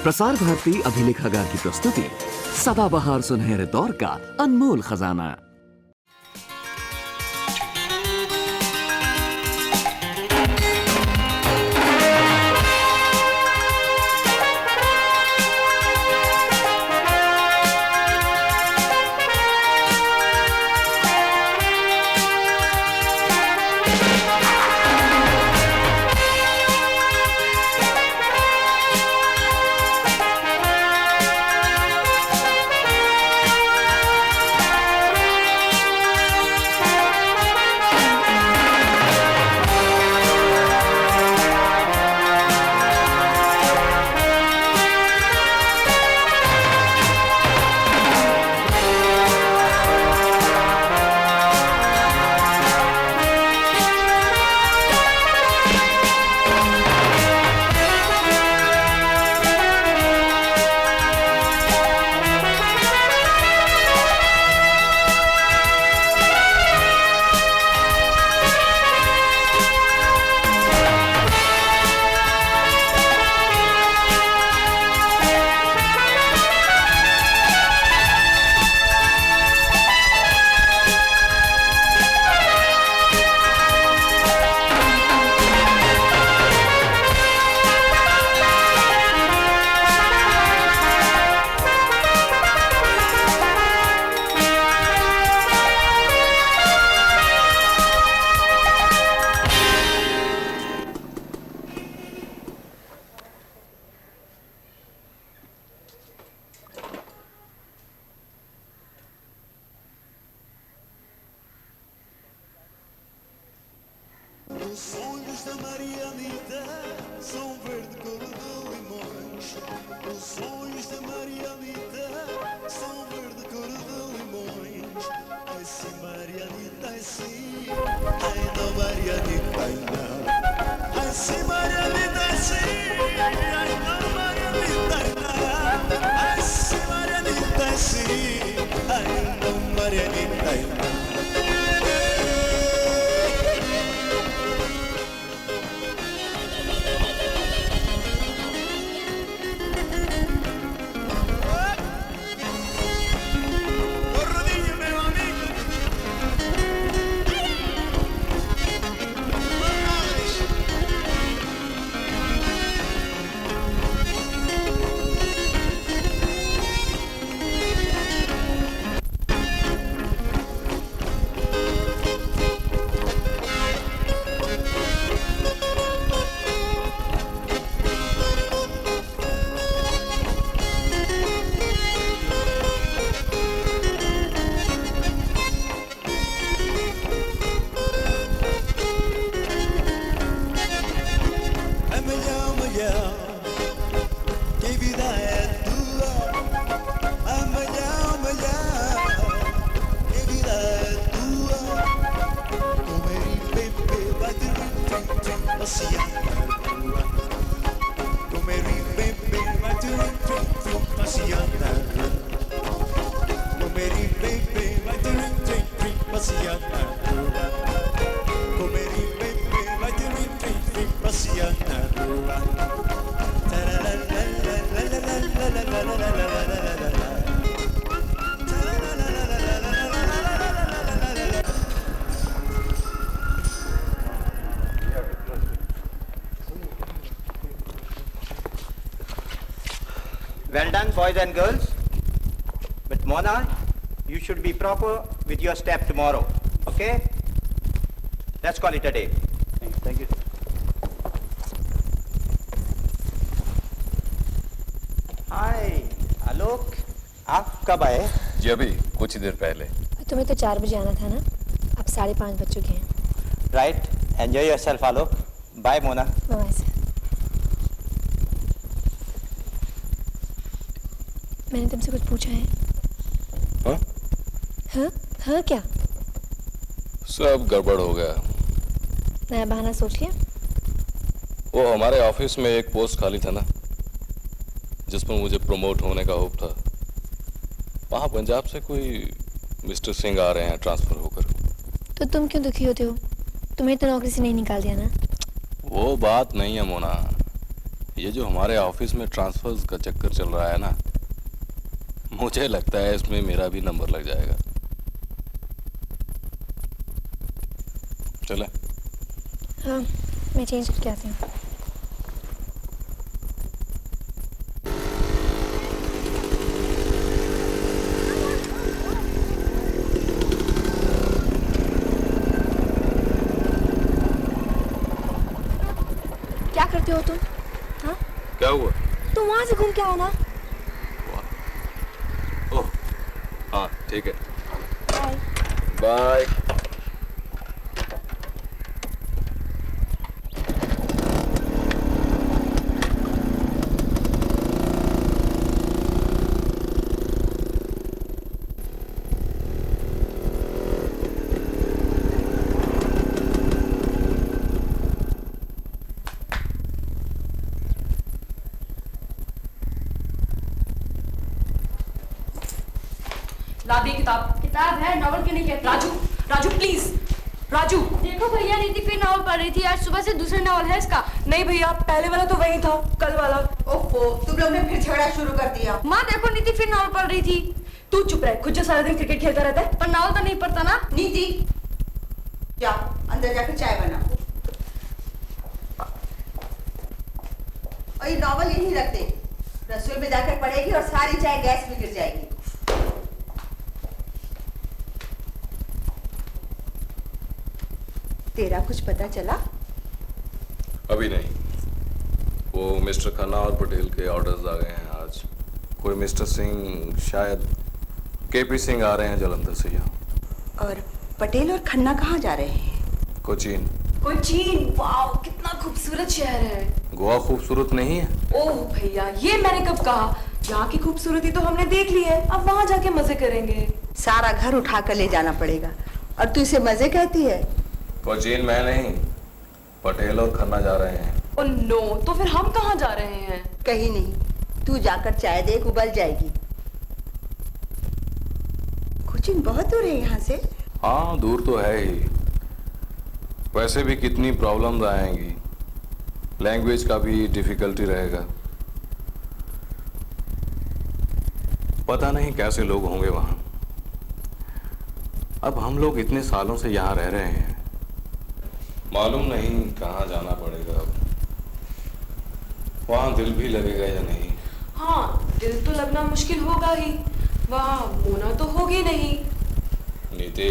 प्रसार भारती अभिलेखागार की प्रस्तुति सदाबहार सुनहरे दौर का अनमोल खजाना। Os sonhos da Marianita são verde cor de limões. Os sonhos da Marianita são verde cor de limões. Ai sim, Marianita, ai sim. Ai não, Marianita, ai não. Ai sim, Marianita, ai sim. Ai não, Marianita, ai não. Ai sim, Marianita, ai sim. Ai não, Marianita, ai não. Well done, boys and girls. But Mona, you should be proper with your step tomorrow. Okay? Let's call it a day. Thank you. Hi, आलोक, आप कब आए? जी अभी कुछ ही देर पहले। तुम्हें तो 4 बजे आना था ना, अब 5:30 बज चुके हैं। Right. Enjoy yourself, Alok. Bye, Mona. Bye sir. मैंने तुमसे कुछ पूछा है? हाँ? हाँ? हाँ क्या? सब गड़बड़ हो गया। नया बहाना सोच लिया? वो हमारे ऑफिस में एक पोस्ट खाली था ना, जिस पर मुझे प्रमोट होने का होप था। वहाँ पंजाब से कोई मिस्टर सिंह आ रहे हैं ट्रांसफर होकर। तो तुम क्यों दुखी होते हो? तुम्हें तो नौकरी से नहीं निकाल दिया ना? वो बात नहीं है मोना, ये जो हमारे ऑफिस में ट्रांसफर्स का चक्कर चल रहा है ना, मुझे लगता है इसमें मेरा भी नंबर लग जाएगा। चले। हाँ, मैं चेंज करके आती हूँ। क्या करते हो तुम? हाँ? क्या हुआ? तुम वहां से घूम के आओ ना। ओह, हाँ ठीक है। बाय। बाय। ला दी किताब है, नॉवल क्यों नहीं कहती? राजू, राजू प्लीज, राजू। देखो भैया, नीति फिर नॉवल पढ़ रही थी। आज सुबह से दूसरा नॉवल है इसका। नहीं भैया, पहले वाला तो वही था, कल वाला। ओहो, तुम लोग ने फिर झगड़ा शुरू कर दिया। माँ देखो, नीति फिर नॉवल पढ़ रही थी। तू चुप रह, खुद जो सारा दिन क्रिकेट खेलता रहता है, पर नॉवल तो नहीं पढ़ता ना। नीति, जा अंदर जाकर चाय बना और ये नॉवल यहीं रख दे। रसोई में जाकर पढ़ेगी और सारी चाय गैस में गिर जाएगी। तेरा कुछ पता चला? अभी नहीं। वो मिस्टर खन्ना और पटेल के ऑर्डर्स आ गए हैं आज। कोई मिस्टर सिंह, शायद केपी सिंह आ रहे हैं जलंधर से यहाँ। और पटेल और खन्ना कहाँ जा रहे हैं? कोचीन। कोचीन, वाह कितना खूबसूरत शहर है। गोवा खूबसूरत नहीं है? ओह भैया, ये मैंने कब कहा? यहाँ की खूबसूरती तो हमने देख ली है, अब वहाँ जाके मजे करेंगे। सारा घर उठा कर ले जाना पड़ेगा और तू इसे मजे कहती है? कोचीन मैं नहीं, पटेल और खन्ना जा रहे हैं। ओह नो, तो फिर हम कहाँ जा रहे हैं? कहीं नहीं, तू जाकर चाय देख, उबल जाएगी। कोचीन बहुत दूर है यहाँ से। हाँ दूर तो है ही, वैसे भी कितनी प्रॉब्लम्स आएंगी। लैंग्वेज का भी डिफिकल्टी रहेगा। पता नहीं कैसे लोग होंगे वहाँ। अब हम लोग इतने सालों से यहाँ रह रहे हैं, मालूम नहीं कहाँ जाना पड़ेगा अब। वहाँ दिल भी लगेगा या नहीं। हाँ, दिल तो लगना मुश्किल होगा ही। वहाँ मोना तो होगी नहीं। नीति।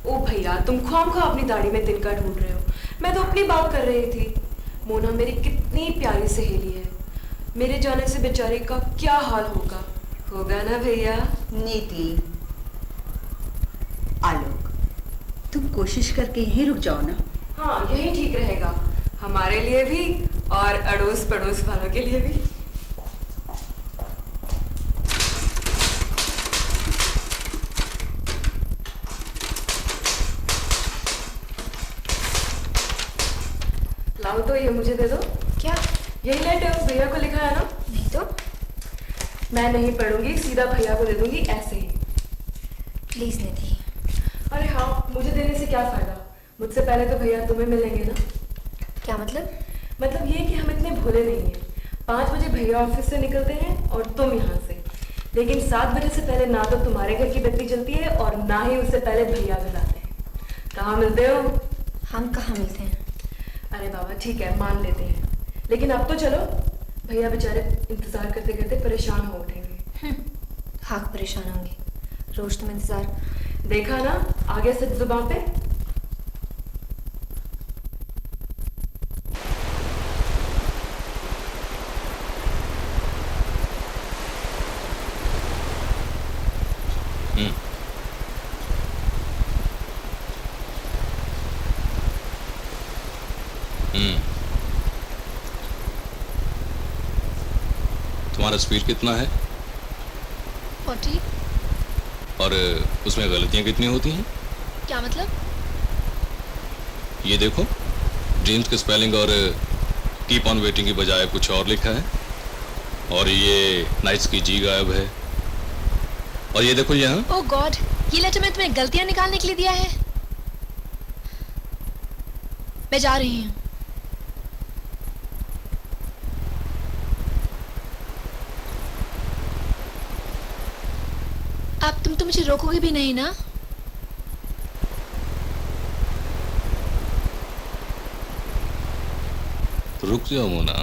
ओ भैया, तुम ख्वामखा अपनी दाढ़ी में तिनका ढूंढ रहे हो। मैं तो अपनी बात कर रही थी। मोना मेरी कितनी प्यारी सहेली है। मेरे जाने से बेचारे का क्या हाल होगा, होगा ना भैया? नीति, आलोक, तुम कोशिश करके यहीं रुक जाओ ना। हाँ, यही ठीक रहेगा, हमारे लिए भी और अड़ोस पड़ोस वालों के लिए भी। लाओ तो ये मुझे दे दो। क्या? यही लेटर भैया को लिखा है ना? नहीं तो। मैं नहीं पढ़ूंगी, सीधा भैया को दे दूंगी ऐसे ही। प्लीज निधि। अरे हाँ, मुझे देने से क्या फायदा? मुझसे पहले तो भैया तुम्हें मिलेंगे ना। क्या मतलब? मतलब ये कि हम इतने भोले नहीं हैं। 5 बजे भैया ऑफिस से निकलते हैं और तुम यहाँ से, लेकिन 7 बजे से पहले ना तो तुम्हारे घर की बत्ती जलती है और ना ही उससे पहले भैया जलाते हैं। कहाँ मिलते हो? हम कहाँ मिलते हैं? अरे बाबा ठीक है, मान लेते हैं, लेकिन अब तो चलो, भैया बेचारे इंतजार करते करते परेशान हो उठेंगे। हाँ, परेशान होंगे। रोज तुम इंतजार। देखा ना, आगे से जुबान पे। तुम्हारा स्पीड कितना है? 40। और उसमें गलतियां कितनी होती हैं? क्या मतलब? ये देखो, ड्रीम्स के स्पेलिंग और कीप ऑन वेटिंग की बजाय कुछ और लिखा है। और ये नाइट्स की जी गायब है। और ये देखो यहाँ। ओह गॉड, ये लेटर में तुम्हें गलतियां निकालने के लिए दिया है। मैं जा रही हूँ। रोकोगे भी नहीं ना? रुक जाओ मोना।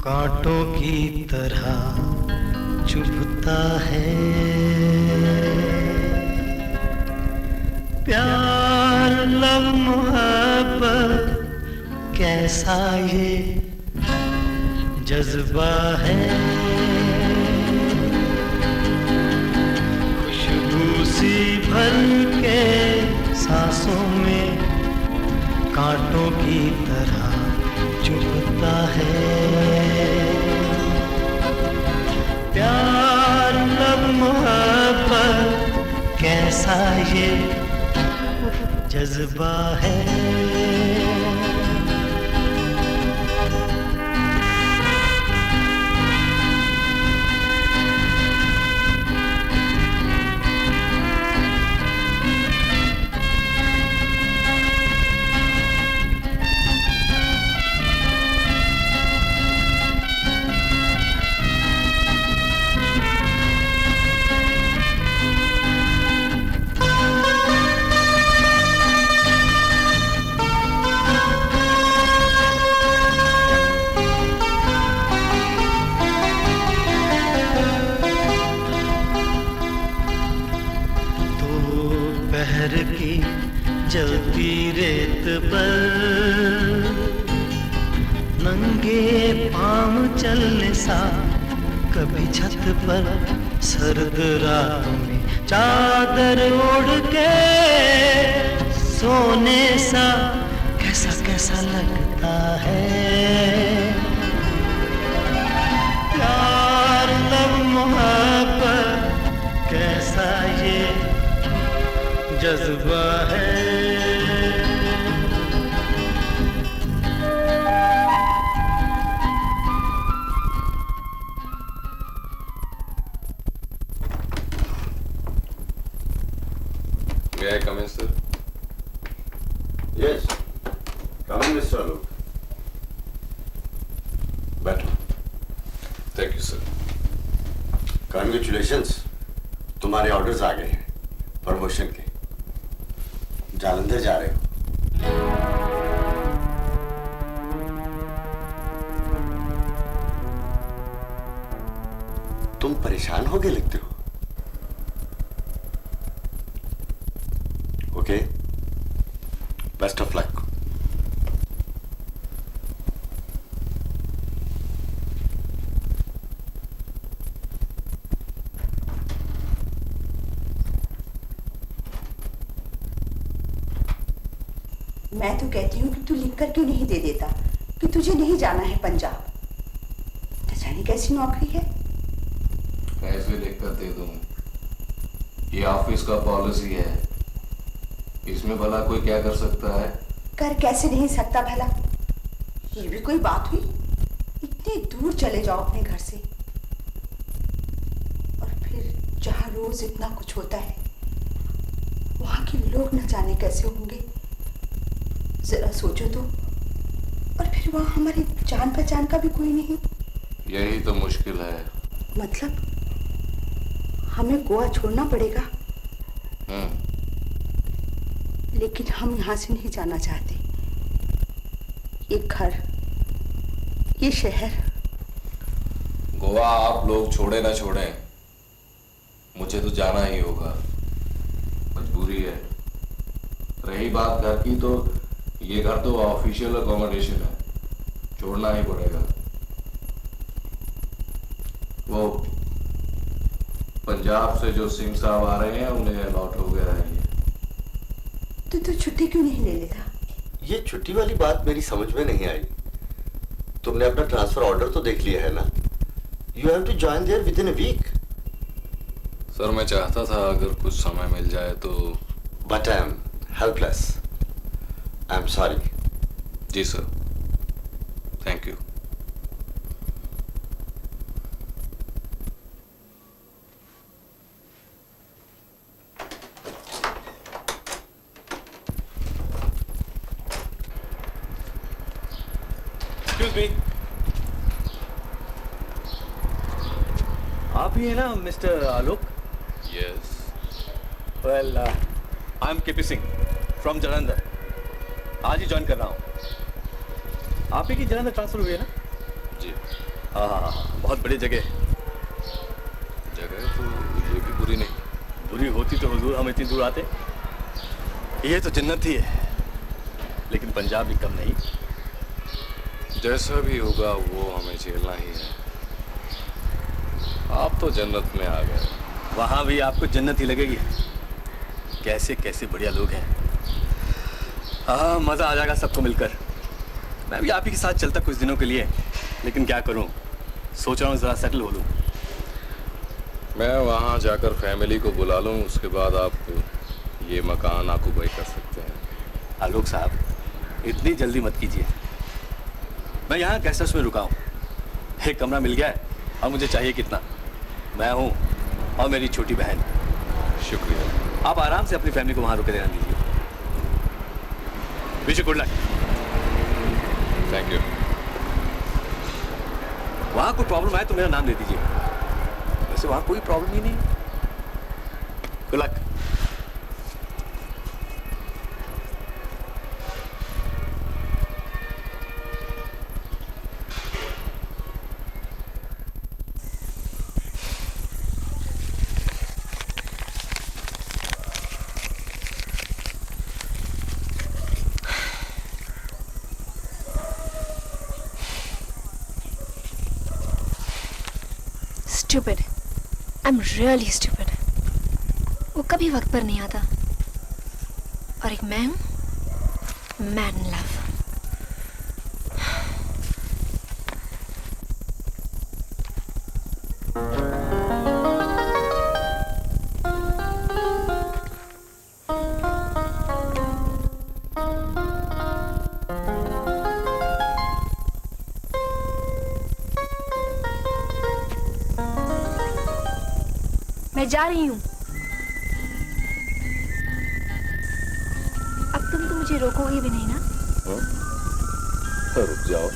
कांटों की तरह चुभता है प्यार, लव, मोहब्बत, कैसा ये जज्बा है। खुशबू सी भर के सांसों में कांटों की तरह चुभता है प्यार, लव, मोहब्बत, कैसा ये जज्बा है। दोपहर की जलती रेत पर नंगे पाँव चलने सा, कभी छत पर सर्द रातों में चादर ओढ़ के सोने सा, कैसा कैसा लगता है प्यार, लव, मोहब्बत, कैसा ये जज्बा है। May I come in, sir? Yes. Come in, Mr. Alok. बैठो। Thank you, sir. Congratulations. तुम्हारे ऑर्डर्स आ गए हैं प्रमोशन के। जालंधर जा रहे हो। तुम परेशान हो गए लगते हो। Okay, best of luck. मैं तो कहती हूँ कि तू लिखकर क्यों नहीं दे देता कि तुझे नहीं जाना है पंजाब। न जाने कैसी नौकरी है। ऐसे लिखकर दे दूं, ये ऑफिस का पॉलिसी है, इसमें भला कोई क्या कर सकता है? कर कैसे नहीं सकता भला? ये भी कोई बात हुई? इतनी दूर चले जाओ अपने घर से, और फिर जहाँ रोज इतना कुछ होता है वहाँ के लोग न जाने कैसे होंगे। जरा सोचो तो। और फिर वहाँ हमारी जान पहचान का भी कोई नहीं। यही तो मुश्किल है। मतलब हमें गोवा छोड़ना पड़ेगा। लेकिन हम यहाँ से नहीं जाना चाहते। ये घर, ये शहर। गोवा आप लोग छोड़े ना छोड़े, मुझे तो जाना ही होगा, मजबूरी है। रही बात घर की, तो ये घर तो ऑफिशियल अकोमोडेशन है, छोड़ना ही पड़ेगा। वो पंजाब से जो सिंह साहब आ रहे हैं उन्हें अलॉट हो गया है। तो छुट्टी क्यों नहीं ले लेता? ये छुट्टी वाली बात मेरी समझ में नहीं आई। तुमने अपना ट्रांसफर ऑर्डर तो देख लिया है ना? You have to join there within a week. Sir मैं चाहता था अगर कुछ समय मिल जाए तो। But I am helpless. I am sorry. जी sir, thank you. Excuse me, आप ही है ना mister Alok? Yes. Well, I am KP Singh from Jalandhar. आज ही ज्वाइन कर रहा हूँ। आप ही की जालंधर ट्रांसफर हुई है ना? जी। हाँ, बहुत बड़ी जगह। जगह तो ये भी बुरी नहीं। बुरी होती तो हुजूर हम इतनी दूर आते। ये तो जन्नत ही है, लेकिन पंजाब भी कम नहीं। जैसा भी होगा वो हमें झेलना ही है। आप तो जन्नत में आ गए। वहां भी आपको जन्नत ही लगेगी। कैसे कैसे बढ़िया लोग हैं। हाँ, मजा आ जाएगा सबको मिलकर। मैं भी आप ही के साथ चलता कुछ दिनों के लिए, लेकिन क्या करूं, सोच रहा हूँ जरा सेटल हो लूं। मैं वहाँ जाकर फैमिली को बुला लूँ, उसके बाद आप ये मकान ऑक्युपाई कर सकते हैं। आलोक साहब, इतनी जल्दी मत कीजिए। मैं यहाँ गेस्ट हाउस में रुका हूँ। एक कमरा मिल गया है और मुझे चाहिए कितना? मैं हूँ और मेरी छोटी बहन। शुक्रिया। आप आराम से अपनी फैमिली को वहाँ रुके रहने दीजिए। Wish you good luck. Thank you. वहाँ कोई प्रॉब्लम आए तो मेरा नाम ले दीजिए। वैसे वहाँ कोई प्रॉब्लम ही नहीं। Good luck. Stupid. I'm really stupid. वो कभी वक्त पर नहीं आता। और एक मैं हूँ mad in love. मैं जा रही हूँ। अब तुम तो मुझे रोकोगे भी नहीं ना? रुक जाओ।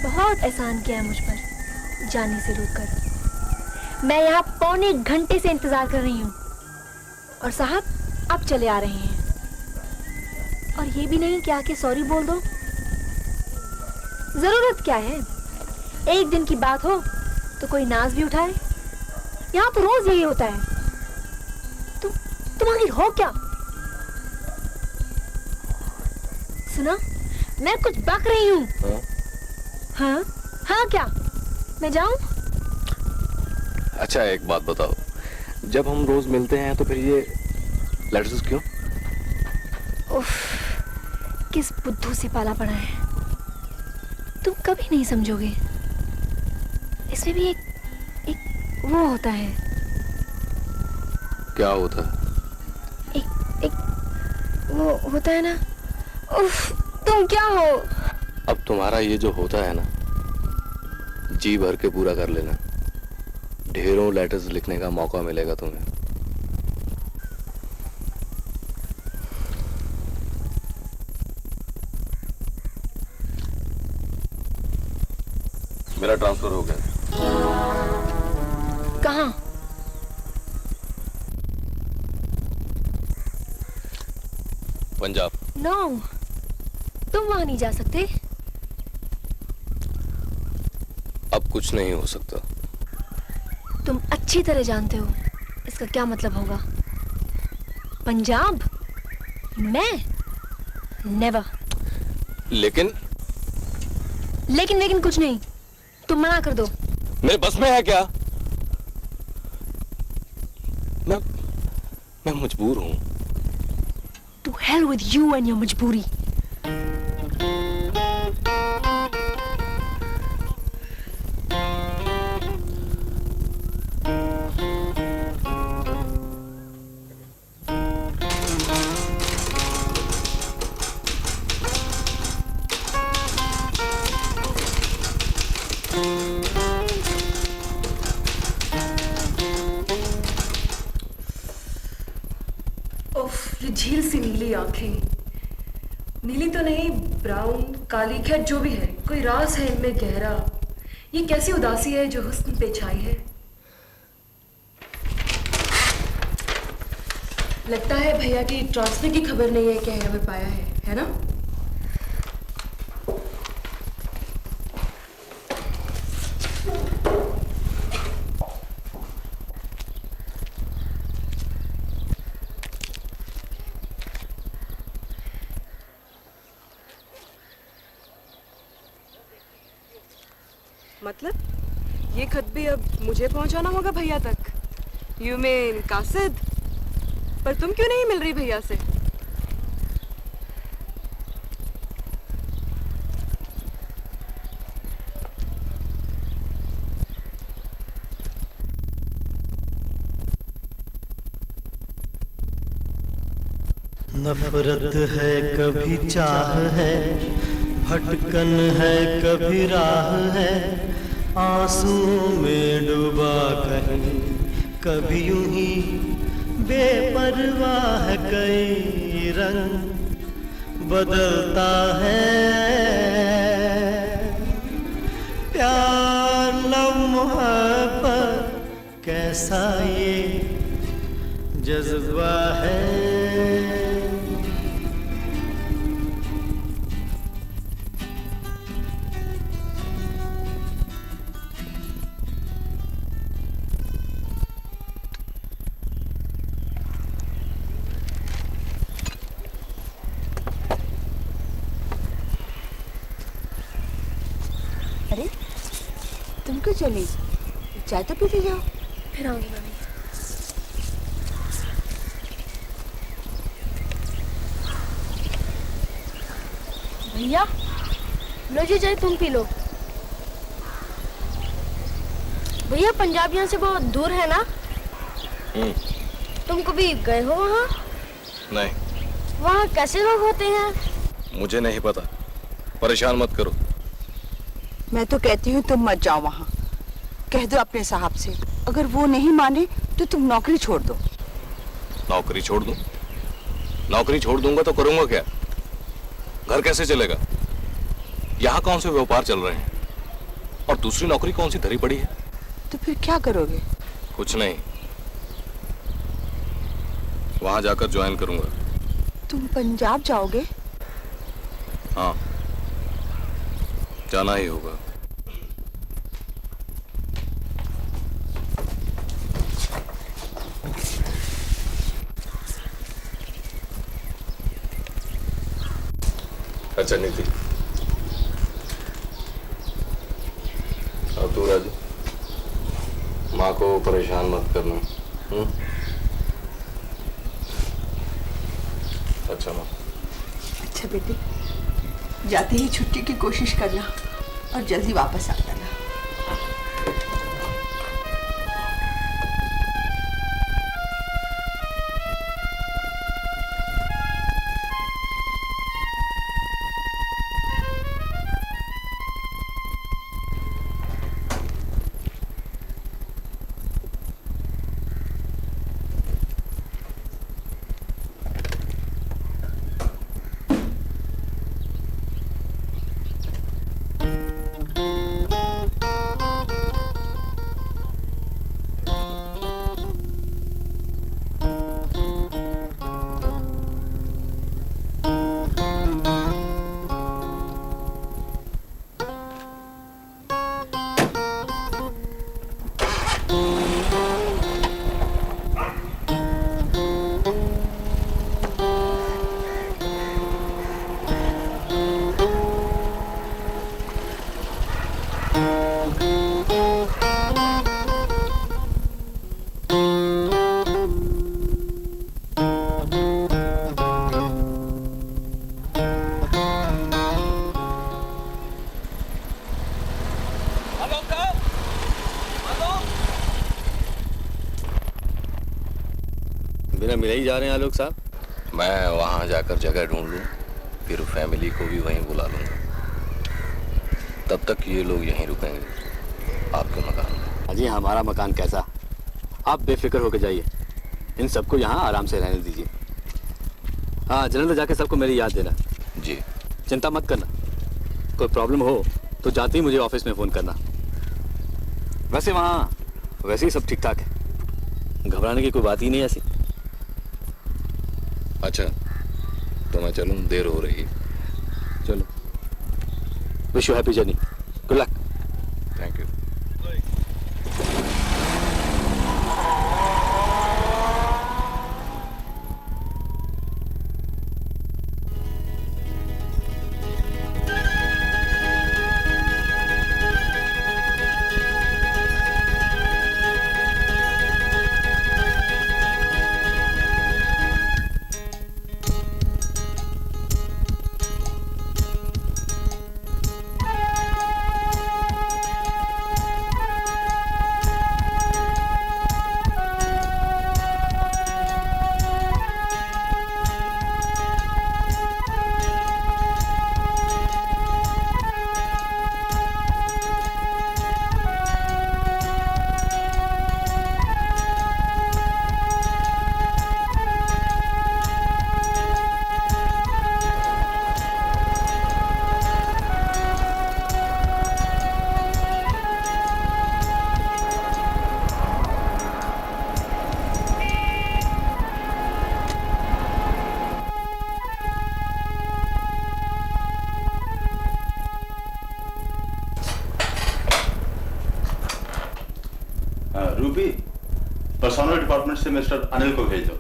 बहुत एहसान किया है मुझ पर जाने से रोककर। मैं यहाँ पौने घंटे से इंतजार कर रही हूँ और साहब अब चले आ रहे हैं। और ये भी नहीं कि आके सॉरी बोल दो। जरूरत क्या है? एक दिन की बात हो तो कोई नाज भी उठाए। यहाँ तो रोज यही होता है। तुम आखिर हो क्या? सुना, मैं कुछ बक रही हूँ। हाँ हाँ, क्या मैं जाऊं? अच्छा एक बात बताओ, जब हम रोज मिलते हैं तो फिर ये लेटर्स क्यों? उफ, किस बुद्धू से पाला पड़ा है। तुम कभी नहीं समझोगे। इसमें भी एक वो होता है। क्या होता है? एक वो होता है ना। उफ, तुम क्या हो? अब तुम्हारा ये जो होता है ना, जी भर के पूरा कर लेना। ढेरों लेटर्स लिखने का मौका मिलेगा तुम्हें। मेरा ट्रांसफर हो गया। कहाँ? पंजाब। नो, तुम वहां नहीं जा सकते। अब कुछ नहीं हो सकता। तुम अच्छी तरह जानते हो इसका क्या मतलब होगा। पंजाब? मैं? नेवर। लेकिन कुछ नहीं। तुम मना कर दो। मेरे बस में है क्या? मैं मजबूर हूं। To hell with you and your मजबूरी। नीली तो नहीं, ब्राउन, काली, खैर जो भी है, कोई राज है इनमें गहरा। ये कैसी उदासी है जो हुस्न पे छाई है। लगता है भैया की ट्रांसफर की खबर नहीं है, क्या हमें पाया है ना? मतलब ये खत भी अब मुझे पहुंचाना होगा भैया तक? यू मीन कासिद? पर तुम क्यों नहीं मिल रही भैया से? नफरत है कभी चाह है, भटकन है कभी राह है, आंसुओं में डूबा कहीं कभी यूं ही बेपरवाह, कई रंग बदलता है प्यार लव मोहब्बत, कैसा ये जज्बा है। अरे तुम क्यों चली? चाय तो पीते जाओ। फिर आऊंगी मम्मी। भैया लो जी चाय, तुम पी लो। भैया पंजाब यहाँ से बहुत दूर है ना? तुम कभी गए हो वहाँ? नहीं। वहाँ कैसे लोग होते हैं? मुझे नहीं पता, परेशान मत करो। मैं तो कहती हूँ तुम मत जाओ वहाँ। कह दो अपने साहब से, अगर वो नहीं माने तो तुम नौकरी छोड़ दो। नौकरी छोड़ दूं? नौकरी छोड़ दूंगा तो करूंगा क्या? घर कैसे चलेगा? यहाँ कौन से व्यापार चल रहे हैं? और दूसरी नौकरी कौन सी धरी पड़ी है? तो फिर क्या करोगे? कुछ नहीं, वहां जाकर ज्वाइन करूंगा। तुम पंजाब जाओगे? हाँ, जाना ही होगा। अच्छा नीति, अब तू राजी, माँ को परेशान मत करना। अच्छा माँ। अच्छा बेटी, जाते ही छुट्टी की कोशिश करना और जल्दी वापस आ जाना। बिना मिले ही जा रहे हैं आलोक साहब? मैं वहां जाकर जगह ढूंढ लूं, फिर फैमिली को भी वहीं बुला लूंगा। तब तक ये लोग यहीं रुकेंगे आपके मकान में। अजी हमारा मकान कैसा, आप बेफिक्र होकर जाइए, इन सबको यहाँ आराम से रहने दीजिए। हाँ जलंधर जाके सबको मेरी याद देना। जी। चिंता मत करना, कोई प्रॉब्लम हो तो जाते ही मुझे ऑफिस में फोन करना। वैसे वहाँ वैसे ही सब ठीक ठाक है, घबराने की कोई बात ही नहीं ऐसी। अच्छा तो मैं चलूं, देर हो रही है। चलो, wish you happy journey, good luck. Thank you. Ruby, personal department से मिस्टर अनिल को भेज दो।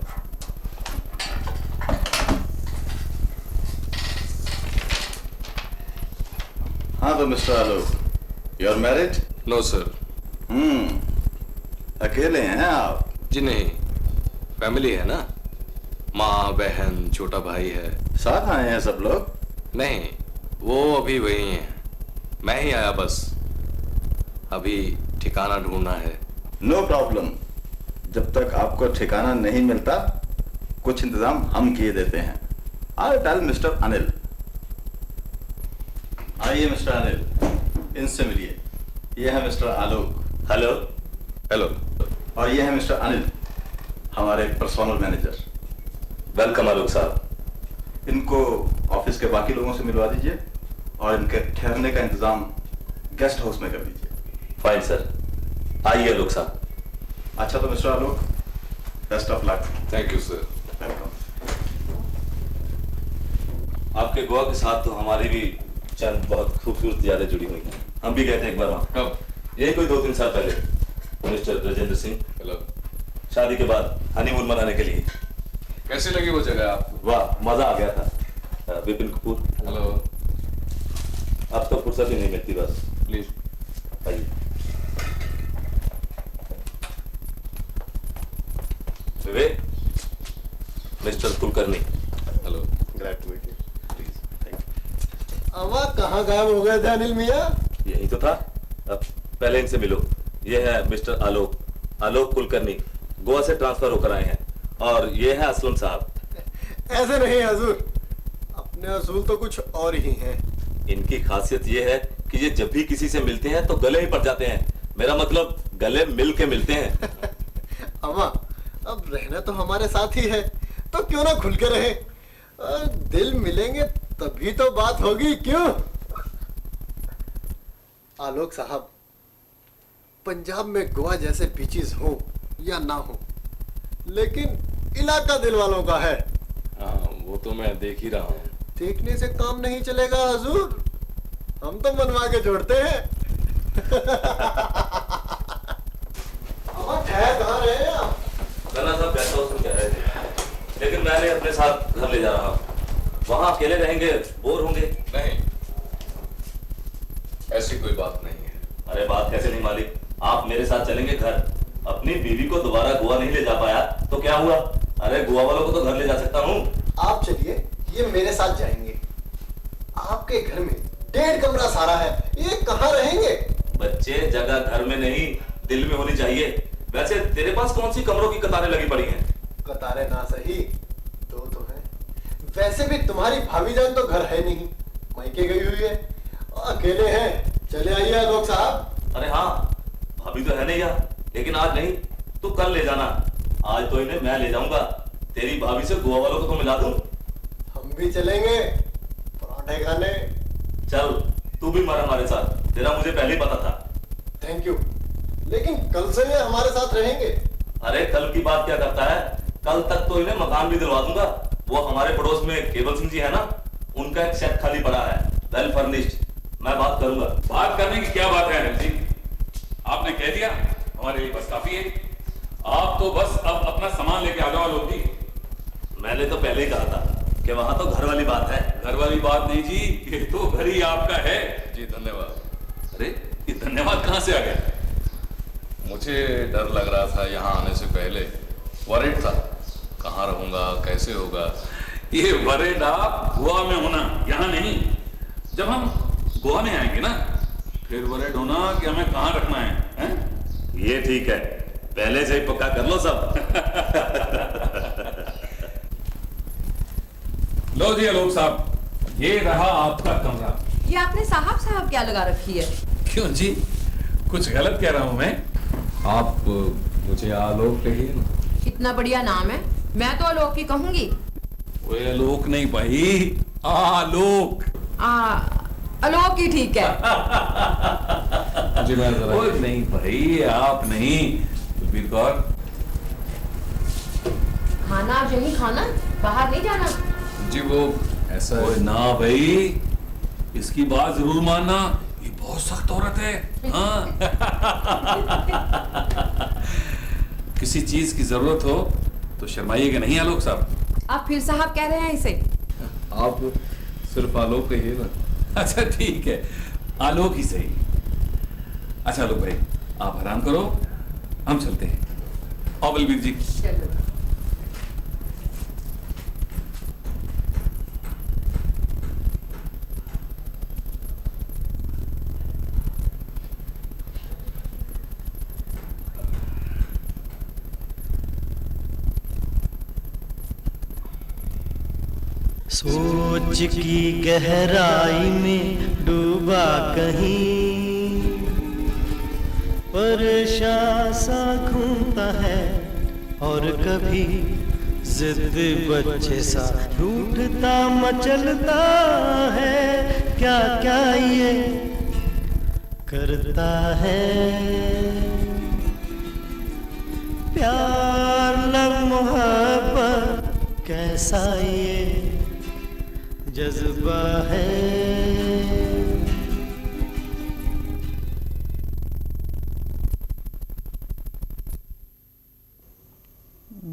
हाँ तो mister Alok, you are married? No sir. अकेले हैं आप? जी नहीं, फैमिली है ना, माँ बहन छोटा भाई है। साथ आए हैं सब लोग? नहीं, वो अभी वही हैं, मैं ही आया बस, अभी ठिकाना ढूंढना है। नो प्रॉब्लम, जब तक आपको ठिकाना नहीं मिलता कुछ इंतजाम हम किए देते हैं। I tell mister Anil. आइए मिस्टर अनिल, इनसे मिलिए। ये है मिस्टर आलोक। हेलो। हेलो। और ये है मिस्टर अनिल, हमारे पर्सोनल मैनेजर। वेलकम आलोक साहब। इनको ऑफिस के बाकी लोगों से मिलवा दीजिए और इनके ठहरने का इंतजाम गेस्ट हाउस में कर दीजिए। Fine sir. आइए आलोक साहब। अच्छा तो mister Alok, best of luck. Thank you sir. Welcome. आपके गोवा के साथ तो हमारी भी चंद बहुत खूबसूरत यादें जुड़ी हुई हैं। हम भी गए थे एक बार वहाँ। कब? यही कोई 2-3 साल पहले। मिस्टर राजेंद्र सिंह। हेलो। शादी के बाद हनीमून मनाने के लिए। कैसी लगी वो जगह आपको? वाह, मजा आ गया था। विपिन कपूर। हेलो। अब तो फुर्सत ही नहीं मिलती, बस। प्लीज आइए। Vivek, mister Kulkarni. Hello. Glad to meet you. Please. Thank you. अवा कहाँ गायब हो गए थे अनिल मियाँ? यही तो था। अब पहले इनसे मिलो। ये है मिस्टर आलोक, आलोक कुलकर्णी, गोवा से ट्रांसफर होकर आए हैं। और ये है असलम साहब। ऐसे नहीं हजूर, अपने असूल तो कुछ और ही हैं। इनकी खासियत ये है कि ये जब भी किसी से मिलते हैं तो गले ही पड़ जाते हैं। मेरा मतलब गले मिल के मिलते हैं। अम्मा, अब रहना तो हमारे साथ ही है, तो क्यों ना खुल के रहे। दिल मिलेंगे तभी तो बात होगी, क्यों? आलोक साहब, पंजाब में गोवा जैसे बीचेस हो या ना हो, लेकिन इलाका दिल वालों का है। हाँ, वो तो मैं देख ही रहा हूँ। देखने से काम नहीं चलेगा हजूर, हम तो मनवा के जोड़ते हैं। कहाँ रहे आप? गन्ना साहब गेस्ट हाउस में कह रहे थे, लेकिन मैंने अपने साथ घर ले जा रहा हूँ। वहाँ अकेले रहेंगे, बोर होंगे। नहीं, ऐसी कोई बात नहीं है। अरे बात कैसे नहीं मालिक, आप मेरे साथ चलेंगे घर। अपनी बीवी को दोबारा गोवा नहीं ले जा पाया तो क्या हुआ? अरे गोवा वालों को तो घर ले जा सकता हूँ। आप चलिए, ये मेरे साथ जाएंगे। आपके घर में 1.5 कमरा सारा है, ये कहाँ रहेंगे? बच्चे, जगह घर में नहीं दिल में होनी चाहिए। वैसे तेरे पास कौन सी कमरों की कतारें लगी पड़ी हैं? कतारें ना सही, 2 तो है। वैसे भी तुम्हारी भाभी जान तो घर है नहीं, मायके गई हुई है, अकेले हैं। चले आइए आलोक साहब। अरे हाँ, भाभी तो है नहीं यार, लेकिन आज नहीं तो कल ले जाना। आज तो इन्हें मैं ले जाऊंगा। तेरी भाभी से गोवा वालों को तो मिला दूं। हम भी चलेंगे, ठिकाने। चल तू भी मर हमारे साथ, तेरा मुझे पहले ही पता था। थैंक यू, लेकिन कल से ये हमारे साथ रहेंगे। अरे कल की बात क्या करता है, कल तक तो इन्हें मकान भी दिलवा दूंगा। वो हमारे पड़ोस में केवल सिंह जी है ना, उनका एक शेड खाली पड़ा है, वेल फर्निश्ड। मैं बात करूंगा। बात करने की क्या बात है अनिल जी, आपने कह दिया, हमारे लिए बस काफी है। आप तो बस अब अपना सामान लेके आ जाओ लोग जी। मैंने तो पहले ही कहा था कि वहां तो घर वाली बात है। घर वाली बात नहीं जी, ये तो घर ही आपका है जी। धन्यवाद। अरे ये धन्यवाद कहां से आ गया? मुझे डर लग रहा था यहाँ आने से पहले, वरीड था कहाँ रहूंगा, कैसे होगा। ये वरीड आप गोवा में होना, यहाँ नहीं। जब हम गोवा में आएंगे ना, फिर वरीड होना कि हमें कहाँ रखना है? ये ठीक है, पहले से ही पक्का कर लो सब। लो जी आलोक साहब, ये रहा आपका कमरा। ये आपने साहब साहब क्या लगा रखी है? क्यों जी, कुछ गलत कह रहा हूं मैं? आप मुझे आलोक कहिए ना। इतना बढ़िया नाम है, मैं तो आलोक ही कहूंगी। वो आलोक नहीं भाई, आलोक। आलोक ही ठीक है। जी मैं जरा। नहीं भाई, आप नहीं, बलबीर कौर। खाना आप यहीं खाना, बाहर नहीं जाना। जी वो ऐसा है ना भाई, इसकी बात जरूर मानना, ये बहुत सख्त औरत है। हाँ। किसी चीज की जरूरत हो तो शर्माइएगा नहीं आलोक साहब। आप फिर साहब कह रहे हैं इसे? आप सिर्फ आलोक कहिए ना। अच्छा ठीक है, आलोक ही सही। अच्छा आलोक भाई, आप आराम करो, हम चलते हैं। और बलबीर जी चलो। सोच की गहराई में डूबा कहीं, परेशान सा घूमता है और कभी जिद बच्चे सा रूठता मचलता है। क्या क्या ये करता है, प्यार लग मोहब्बत कैसा ये जज्बा है।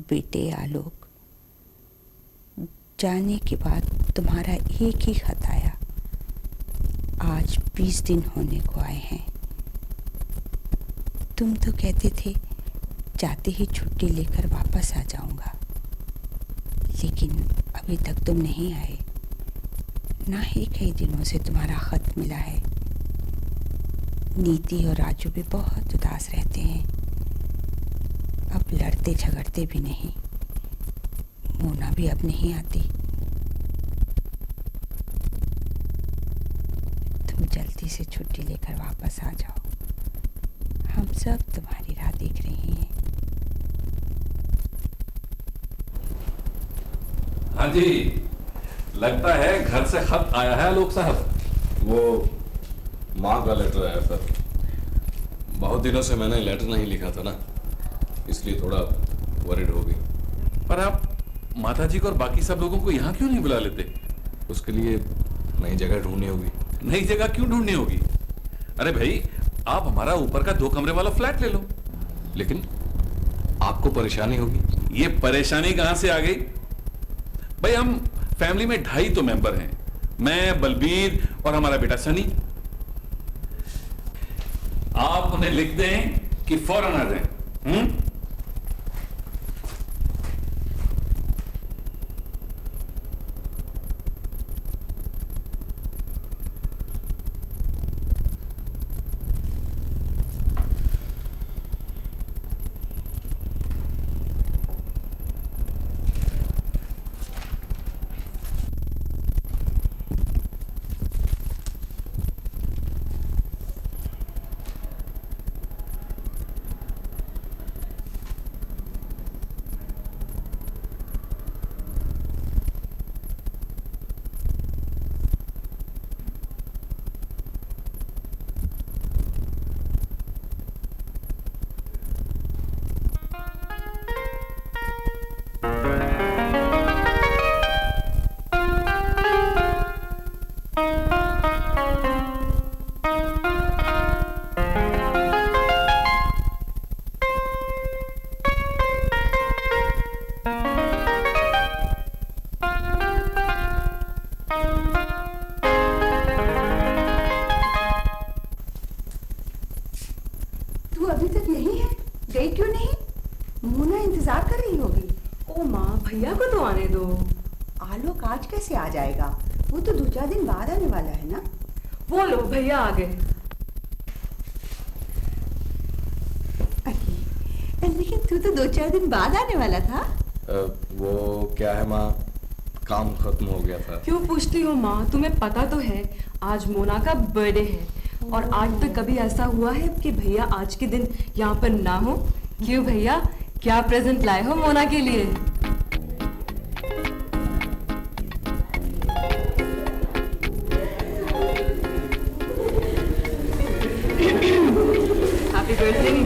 बेटे आलोक, जाने के बाद तुम्हारा एक ही खत आया। आज 20 दिन होने को आए हैं। तुम तो कहते थे जाते ही छुट्टी लेकर वापस आ जाऊंगा, लेकिन अभी तक तुम नहीं आए। ना ही कई दिनों से तुम्हारा खत मिला है। नीति और राजू भी बहुत उदास रहते हैं। अब लड़ते झगड़ते भी नहीं। मोना भी अब नहीं आती। तुम जल्दी से छुट्टी लेकर वापस आ जाओ। हम सब तुम्हारी राह देख रहे हैं। हाँ जी, लगता है घर से खत आया है आलोक साहब। वो माँ का लेटर आया सर। बहुत दिनों से मैंने लेटर नहीं लिखा था ना, इसलिए थोड़ा वरीड हो गई। पर आप माता जी को और बाकी सब लोगों को यहाँ क्यों नहीं बुला लेते? उसके लिए नई जगह ढूंढनी होगी। नई जगह क्यों ढूंढनी होगी? अरे भाई, आप हमारा ऊपर का 2 कमरे वाला फ्लैट ले लो। लेकिन आपको परेशानी होगी। ये परेशानी कहां से आ गई भाई? हम फैमिली में 2.5 तो मेंबर हैं, मैं, बलबीर और हमारा बेटा सनी। आप उन्हें लिख दें कि फौरन आ जाएं। भैया को तो आने दो। आलोक आज कैसे आ जाएगा? वो तो 2-4 दिन बाद आने वाला है ना। वो लो भैया आ गए। लेकिन तू तो 2-4 दिन बाद आने वाला था। वो क्या है माँ, काम खत्म हो गया था। क्यों पूछती हो माँ, तुम्हें पता तो है आज मोना का बर्थडे है और आज तक कभी ऐसा हुआ है कि भैया आज के दिन यहाँ पर ना हो। क्यों भैया, क्या प्रेजेंट लाए हो मोना के लिए? Happy birthday.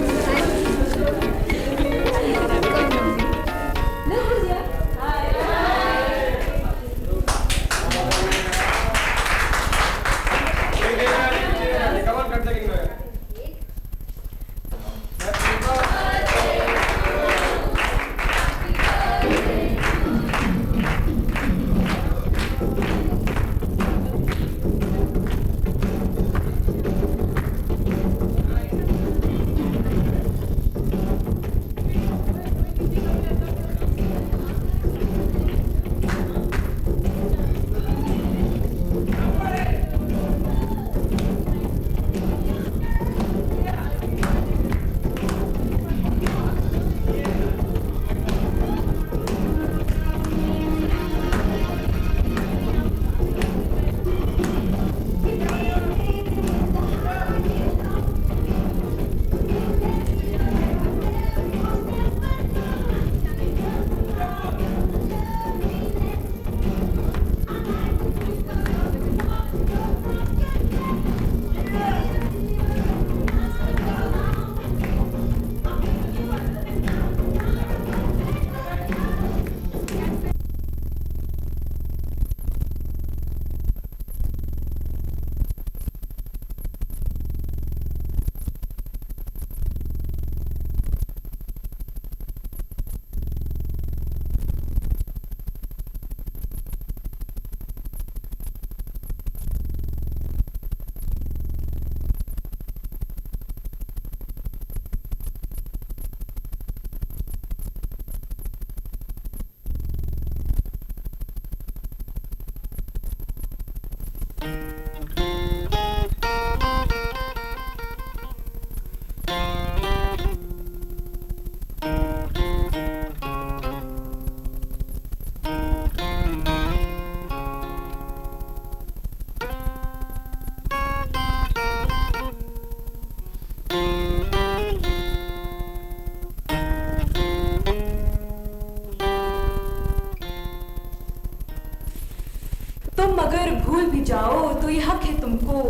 तुम अगर भूल भी जाओ तो ये हक है तुमको।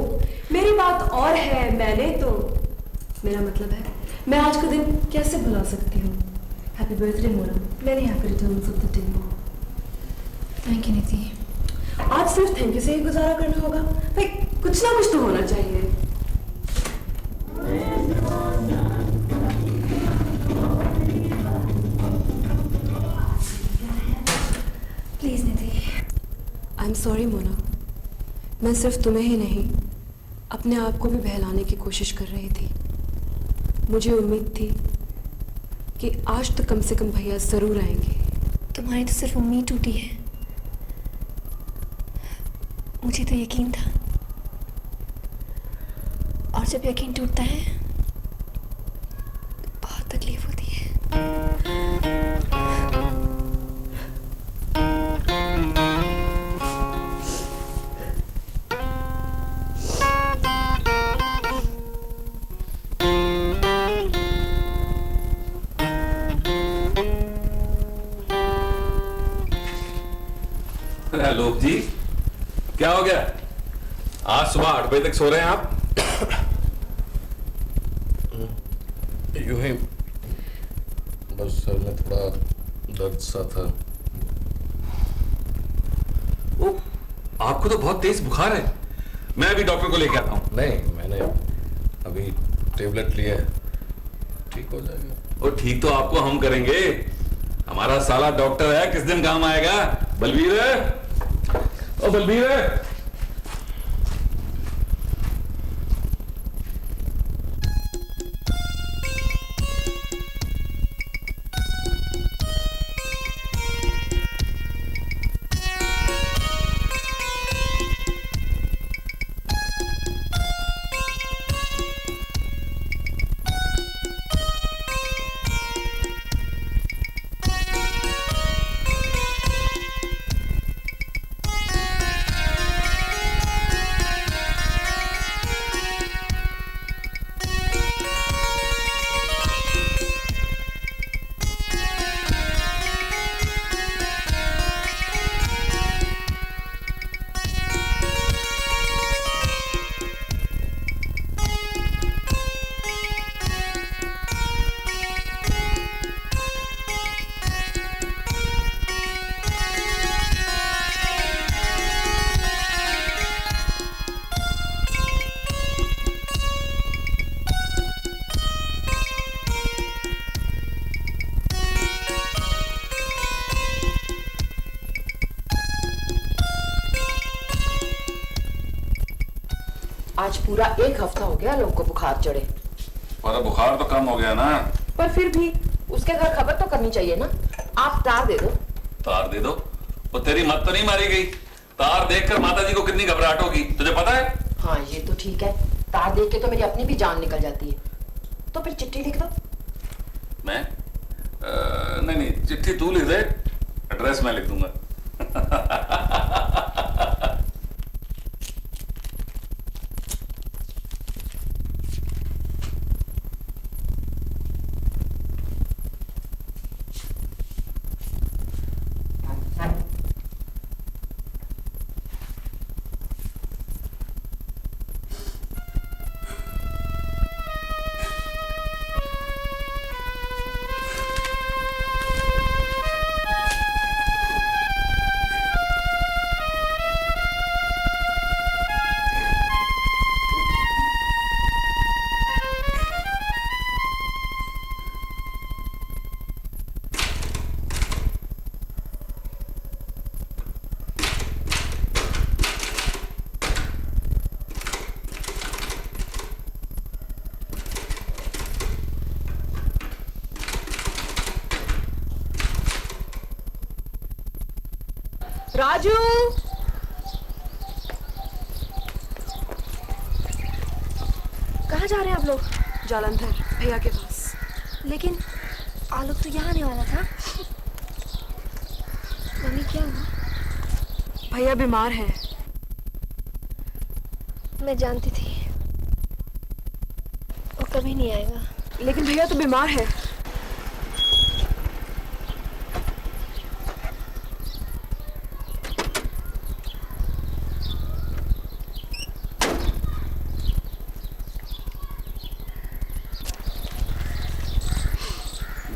मेरी बात और है, मैंने तो, मेरा मतलब है मैं आज का दिन कैसे भुला सकती हूँ। हैप्पी बर्थडे मोना, मैंने यहाँ पर returns of the day. Thank you Nidhi. आज सिर्फ थैंक यू से ही गुजारा करना होगा भाई, कुछ ना कुछ तो होना चाहिए। Please Nidhi. I am sorry Mona, मैं सिर्फ तुम्हें ही नहीं अपने आप को भी बहलाने की कोशिश कर रही थी। मुझे उम्मीद थी कि आज तो कम से कम भैया जरूर आएंगे। तुम्हारी तो सिर्फ उम्मीद टूटी है, मुझे तो यकीन था। और जब यकीन टूटता है बहुत तकलीफ होती है। आलोक जी, क्या हो गया? आज सुबह 8 बजे तक सो रहे हैं आप? यूं ही बस सर में थोड़ा दर्द सा था। ओ, आपको तो बहुत तेज बुखार है। मैं अभी डॉक्टर को लेके आता हूँ। नहीं, मैंने अभी टेबलेट लिया है, ठीक हो जाएगा। और ठीक तो आपको हम करेंगे, हमारा साला डॉक्टर है, किस दिन काम आएगा। बलबीर है, ओ बलबीर है। आज पूरा 1 हफ्ता हो गया लोग को बुखार चढ़े। पर बुखार तो कम हो गया ना। पर फिर भी उसके घर खबर तो करनी चाहिए ना। आप तार दे दो। तार दे दो? वो तेरी मत तो नहीं मारी गई? तार देखकर माता जी को कितनी घबराहट होगी तुझे पता है? हाँ ये तो ठीक है, तार देख के तो मेरी अपनी भी जान निकल जाती है। तो फिर चिट्ठी लिख दो। मैं नहीं, चिट्ठी तू लिख दे, एड्रेस मैं लिख दूंगा। राजू, कहाँ जा रहे हैं आप लोग? जालंधर भैया के पास। लेकिन आलोक तो यहाँ आने वाला था। मम्मी क्या हुआ? भैया बीमार है। मैं जानती थी वो कभी नहीं आएगा। लेकिन भैया तो बीमार है।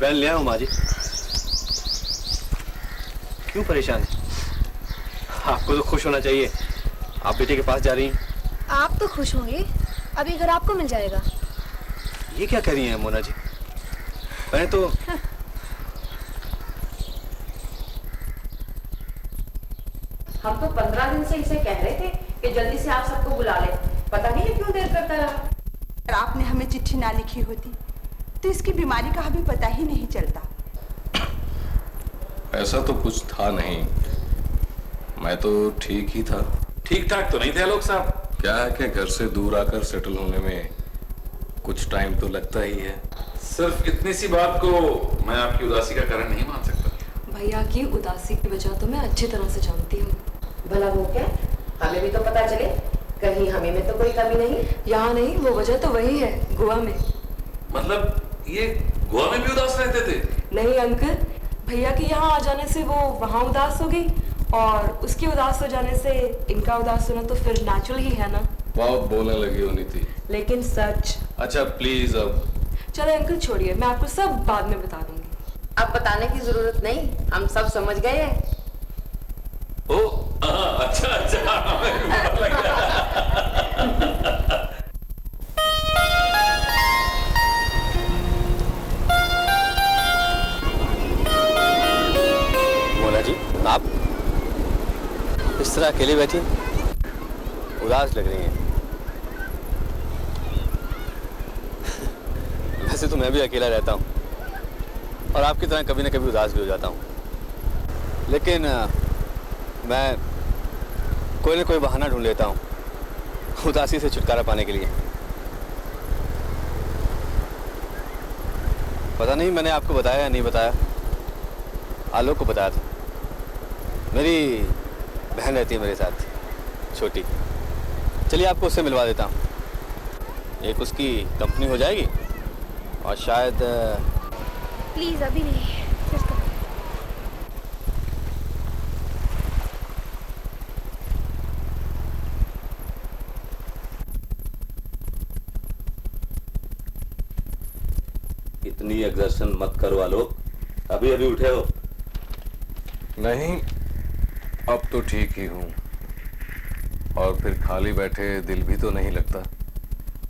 बैन ले आऊं माँ जी? क्यों परेशान है? आपको तो खुश होना चाहिए, आप बेटे के पास जा रही हैं। आप तो खुश होंगे, अभी घर आपको मिल जाएगा। ये क्या कह रही हैं मोना जी? मैंने तो हम तो 15 दिन से इसे कह रहे थे कि जल्दी से आप सबको बुला ले। पता नहीं है क्यों देर करता रहा। अगर आपने हमें चिट्ठी ना लिखी होती तो इसकी बीमारी का हमें पता ही नहीं चलता। ऐसा तो कुछ था नहीं, मैं तो ठीक ही था। ठीक ठाक तो नहीं थे आलोक साहब। क्या है कि घर से दूर आकर सेटल होने में कुछ टाइम तो लगता ही है। सिर्फ इतनी सी बात को मैं आपकी उदासी का कारण नहीं मान सकता। भैया की उदासी की वजह तो मैं अच्छी तरह से जानती हूँ। भला वो क्या, हमें भी तो पता चले, कहीं हमें में तो कोई कमी नहीं। यहाँ नहीं, वो वजह तो वही है, गोवा में। मतलब ये गोवा में भी उदास रहते थे? नहीं अंकल, भैया के यहाँ आ जाने से वो वहाँ उदास हो गई और उसके उदास हो जाने से इनका उदास होना तो फिर नेचुरल ही है ना। बहुत बोलने लगी होनी थी। लेकिन सच। अच्छा प्लीज अब चलो अंकल छोड़िए, मैं आपको सब बाद में बता दूंगी। अब बताने की जरूरत नहीं, हम सब समझ गए हैं। अच्छा हमें लग मोना जी, आप इस तरह अकेले बैठी उदास लग रही हैं। वैसे तो मैं भी अकेला रहता हूँ और आपकी तरह कभी ना कभी उदास भी हो जाता हूँ, लेकिन मैं कोई ना कोई बहाना ढूंढ लेता हूँ उदासी से छुटकारा पाने के लिए। पता नहीं मैंने आपको बताया या नहीं बताया, आलोक को बताया था। मेरी बहन रहती है मेरे साथ, छोटी। चलिए आपको उससे मिलवा देता हूँ, एक उसकी कंपनी हो जाएगी और शायद। प्लीज अभी नहीं, फिर तो। इतनी एग्जर्शन मत करो आलोक, अभी अभी उठे हो। नहीं, अब तो ठीक ही हूँ और फिर खाली बैठे दिल भी तो नहीं लगता।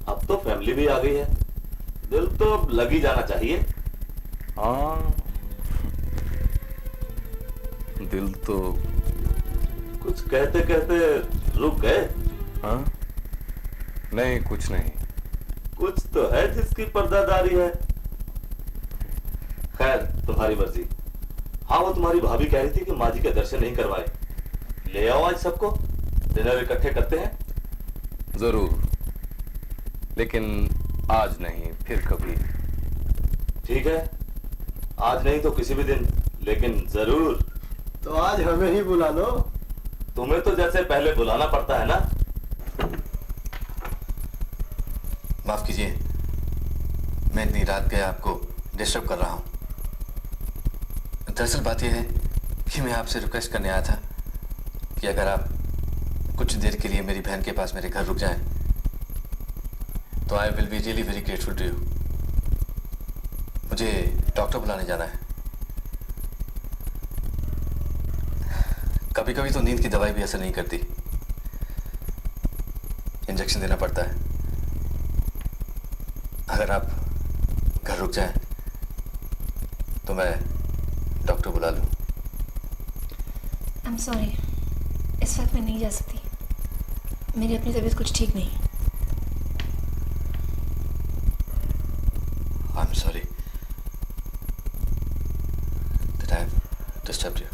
अब तो फैमिली भी आ गई है, दिल तो अब लग ही जाना चाहिए। हाँ, दिल तो कुछ कहते कहते रुक गए। हाँ, नहीं, कुछ नहीं। कुछ तो है जिसकी पर्दादारी है। खैर, तुम्हारी मर्जी। हाँ, वो तुम्हारी भाभी कह रही थी कि माँ जी के दर्शन नहीं करवाए। ले आओ आज सबको, डिनर इकट्ठे करते हैं। जरूर, लेकिन आज नहीं, फिर कभी। ठीक है, आज नहीं तो किसी भी दिन, लेकिन जरूर। तो आज हमें ही बुला लो। तुम्हें तो जैसे पहले बुलाना पड़ता है ना। माफ कीजिए, मैं इतनी रात के आपको डिस्टर्ब कर रहा हूं। दरअसल बात यह है कि मैं आपसे रिक्वेस्ट करने आया था कि अगर आप कुछ देर के लिए मेरी बहन के पास मेरे घर रुक जाएं, तो I will be really very grateful to you. मुझे डॉक्टर बुलाने जाना है। कभी कभी तो नींद की दवाई भी असर नहीं करती, इंजेक्शन देना पड़ता है। अगर आप घर रुक जाएं तो मैं डॉक्टर बुला लूं। I'm sorry, इस वक्त मैं नहीं जा सकती। मेरी अपनी तबीयत कुछ ठीक नहीं। I'm sorry that I've disturbed you.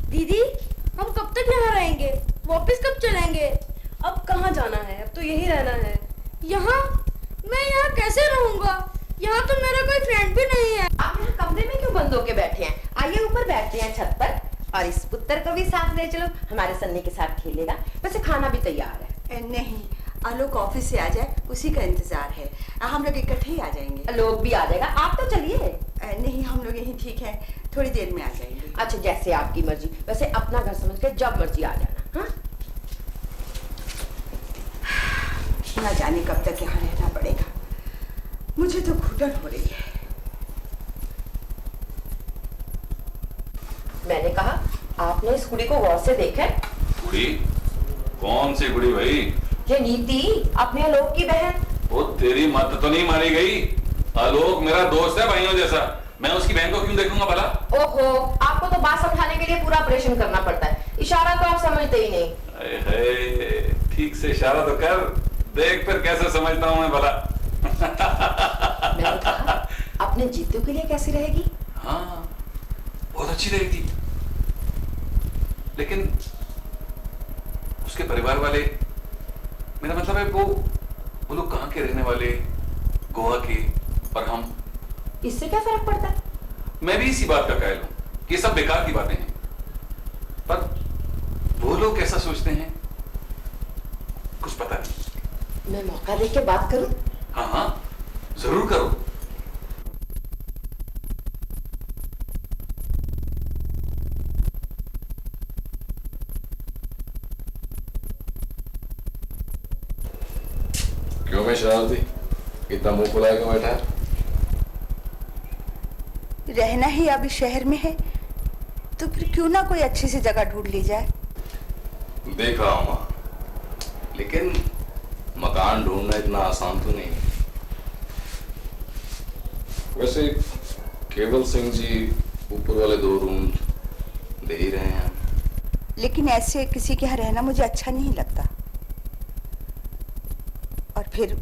दीदी, हम कब तक यहाँ रहेंगे? वापस कब चलेंगे? अब कहाँ जाना है? अब तो यही रहना है। यहाँ? मैं यहाँ कैसे रहूँगा? यहाँ तो मेरा कोई फ्रेंड भी नहीं है। आप यहाँ कमरे में क्यों बंद होके बैठे हैं? आइए ऊपर बैठते हैं छत पर, और इस पुत्र को भी साथ ले चलो, हमारे सन्नी के साथ खेलेगा। वैसे खाना भी तैयार है। नहीं, आलोक ऑफिस से आ जाए, उसी का इंतजार है। हम लोग इकट्ठे ही आ जाएंगे। आलोक भी आ जाएगा, आप तो चलिए। नहीं, हम लोग यहीं ठीक है, थोड़ी देर में आ जाएंगे। अच्छा, जैसे आपकी मर्जी। वैसे अपना घर समझ के जब मर्जी आ जाना। हाँ, ना जाने कब तक यहाँ रहना पड़ेगा। मुझे तो घुटन हो रही है। मैंने कहा आपने इस कुड़ी को गौर से देखा? कुड़ी? कौन सी कुड़ी भाई? ये नीति, अपने आलोक की बहन। वो तेरी मत तो नहीं मारी गई? आलोक मेरा दोस्त है, भाइयों जैसा। मैं उसकी बहन को क्यों देखूंगा भला? ओहो, आपको तो बात समझाने के लिए पूरा ऑपरेशन करना पड़ता है। इशारा तो आप समझते ही नहीं। ठीक से इशारा तो कर, देख फिर कैसे समझता हूँ मैं भला। मैंने कहा अपने जीतू के लिए कैसी रहेगी? हाँ, बहुत अच्छी रहेगी, लेकिन उसके परिवार वाले, मेरा मतलब है वो लोग कहाँ के रहने वाले? गोवा के। और हम? इससे क्या फर्क पड़ता है? मैं भी इसी बात का कायल हूं कि सब बेकार की बातें हैं, पर वो लोग कैसा सोचते हैं कुछ पता नहीं। मैं मौका देख के बात करूं? हाँ हाँ, जरूर करो। क्यों मैं शरारती? इतना मुंह फुलाए क्यों बैठा है? रहना ही अभी शहर में है, तो फिर क्यों ना कोई अच्छी सी जगह ढूंढ ली जाए। देख रहा हूं मां, लेकिन मकान ढूंढना इतना आसान तो नहीं। वैसे केवल सिंह जी ऊपर वाले 2 रूम दे ही रहे हैं, लेकिन ऐसे किसी के यहाँ रहना मुझे अच्छा नहीं लगता, और फिर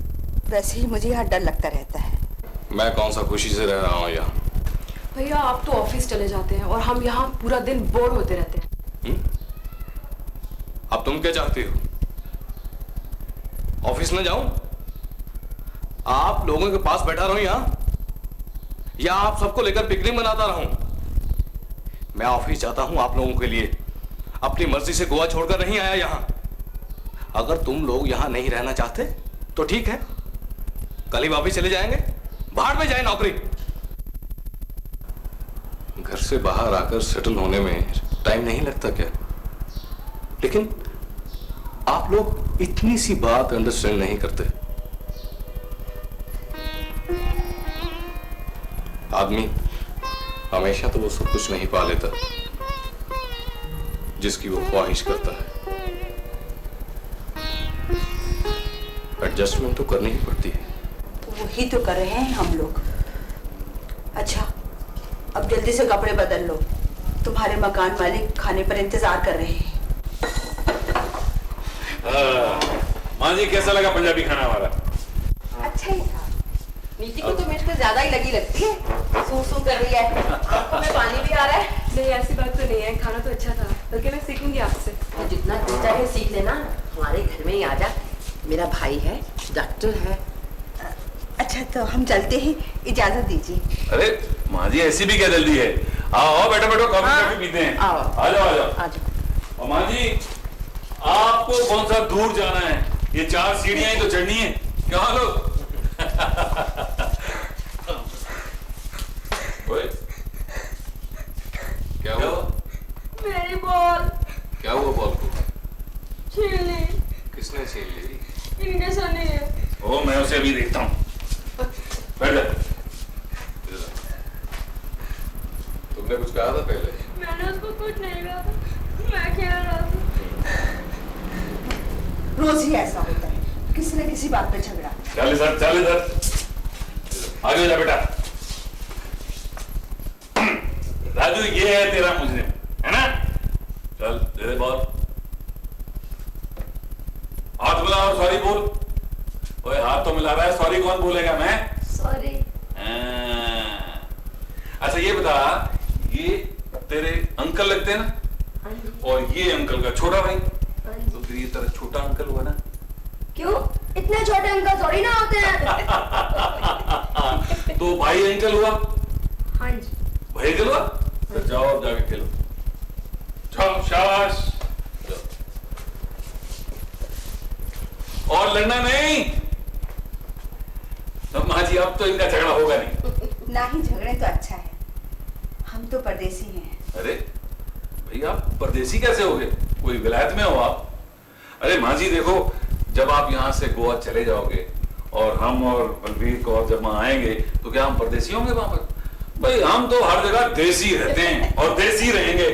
वैसे ही मुझे यहाँ डर लगता रहता है। मैं कौन सा खुशी से रह रहा हूँ यहाँ? भैया, आप तो ऑफिस चले जाते हैं और हम यहाँ पूरा दिन बोर होते रहते हैं। अब तुम क्या चाहती हो? ऑफिस न जाऊं? आप लोगों के पास बैठा रहूं यहाँ, या आप सबको लेकर पिकनिक मनाता रहूं? मैं ऑफिस जाता हूं आप लोगों के लिए, अपनी मर्जी से गोवा छोड़कर नहीं आया यहाँ। अगर तुम लोग यहाँ नहीं रहना चाहते तो ठीक है, कल ही वापस चले जाएंगे। बाहर में जाए नौकरी। घर से बाहर आकर सेटल होने में टाइम नहीं लगता क्या? लेकिन आप लोग इतनी सी बात अंडरस्टैंड नहीं करते। आदमी हमेशा तो वो सब कुछ नहीं पा लेता जिसकी वो ख्वाहिश करता है। एडजस्टमेंट तो करनी ही पड़ती है। वही तो कर रहे हैं हम लोग। अच्छा, अब जल्दी से कपड़े बदल लो, तुम्हारे मकान मालिक खाने पर इंतजार कर रहे हैं। माँ जी कैसा लगा पंजाबी खाना हमारा? अच्छा ही था। नीति को तो मिर्च ज्यादा ही लगती है, सू कर रही है, आंखों में पानी भी आ रहा है। नहीं ऐसी बात तो नहीं है, खाना तो अच्छा था, बल्कि मैं सीखूंगी आपसे। तो जितना तू चाहे सीख लेना, हमारे घर में ही आ जा। मेरा भाई है, डॉक्टर है। अच्छा तो हम चलते हैं, इजाजत दीजिए। अरे माँ जी ऐसी भी क्या जल्दी है? आओ आओ बैठो बैठो, कॉफी पीते हैं। आओ आ जाओ आ जाओ। और माँ जी आपको कौन सा दूर जाना है? ये 4 सीढ़ियां ही तो चढ़नी है। क्या लो क्या हुआ? मेरी बॉल क्या हुआ बॉल को? छीन ली। किसने छीन ली? इनके सनी है। ओ मैं उसे अभी देखता हूँ। बैठ जा। तुमने कुछ कहा था पहले? मैंने उसको कुछ नहीं कहा था, मैं खेल रहा था। रोज ही ऐसा होता है, किसी न किसी बात पे झगड़ा। चल इधर आगे जा बेटा। राजू ये है तेरा मुजरिम, है ना? चल दे दे बॉल। हाथ मिला और सॉरी बोल। ओए हाथ तो मिला रहा है, सॉरी कौन बोलेगा? मैं सॉरी। अच्छा ये बता, ये तेरे अंकल लगते हैं ना? और ये अंकल का छोटा भाई, तो फिर ये तेरा छोटा अंकल हुआ ना? क्यों? इतने छोटे अंकल थोड़ी ना होते हैं। तो भाई अंकल हुआ? हाँ जी। भाई अंकल हुआ? तो जाओ अब जाके खेलो। जाओ शाबाश। और लड़ना नहीं। तो माँ जी अब तो इनका झगड़ा होगा नहीं। ना ही झगड़े तो अच्छा है, हम तो परदेसी हैं। अरे भैया आप परदेसी कैसे हो गए? कोई विलायत में हो आप? अरे माँ जी देखो, जब आप यहाँ से गोवा चले जाओगे और हम और बलवीर को और जब वहां आएंगे तो क्या हम परदेसी होंगे वहां पर? भाई हम तो हर जगह देसी रहते हैं और देसी रहेंगे।